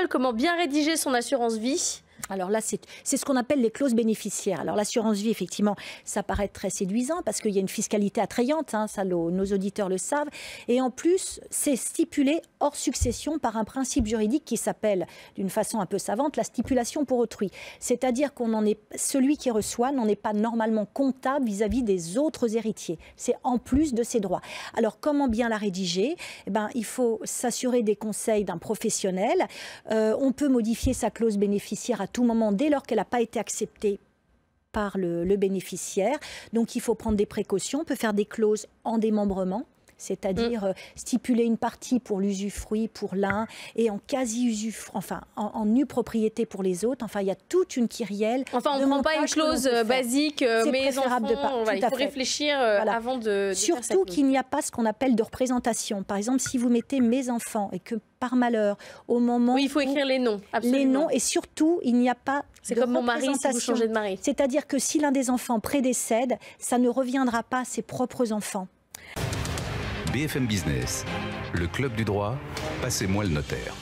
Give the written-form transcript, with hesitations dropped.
l'école, comment bien rédiger son assurance vie? Alors là, c'est ce qu'on appelle les clauses bénéficiaires. Alors l'assurance vie, effectivement, ça paraît très séduisant parce qu'il y a une fiscalité attrayante, hein, ça nos auditeurs le savent. Et en plus, c'est stipulé hors succession par un principe juridique qui s'appelle, d'une façon un peu savante, la stipulation pour autrui. C'est-à-dire celui qui reçoit n'en est pas normalement comptable vis-à-vis des autres héritiers. C'est en plus de ses droits. Alors comment bien la rédiger? Eh ben, il faut s'assurer des conseils d'un professionnel. On peut modifier sa clause bénéficiaire à tout moment dès lors qu'elle n'a pas été acceptée par le bénéficiaire. Donc il faut prendre des précautions, on peut faire des clauses en démembrement, c'est-à-dire stipuler une partie pour l'usufruit pour l'un et en quasi-usufruit, enfin en nue propriété pour les autres. Enfin, il y a toute une kyrielle. Enfin, on ne prend pas une clause basique, mais enfants, il faut réfléchir avant de Surtout qu'il n'y a pas ce qu'on appelle de représentation. Par exemple, si vous mettez mes enfants et que par malheur, au moment il faut écrire les noms, absolument. Les noms, et surtout, il n'y a pas c'est comme mon mari si vous changez de mari. C'est-à-dire que si l'un des enfants prédécède, ça ne reviendra pas à ses propres enfants. BFM Business, le club du droit, passez-moi le notaire.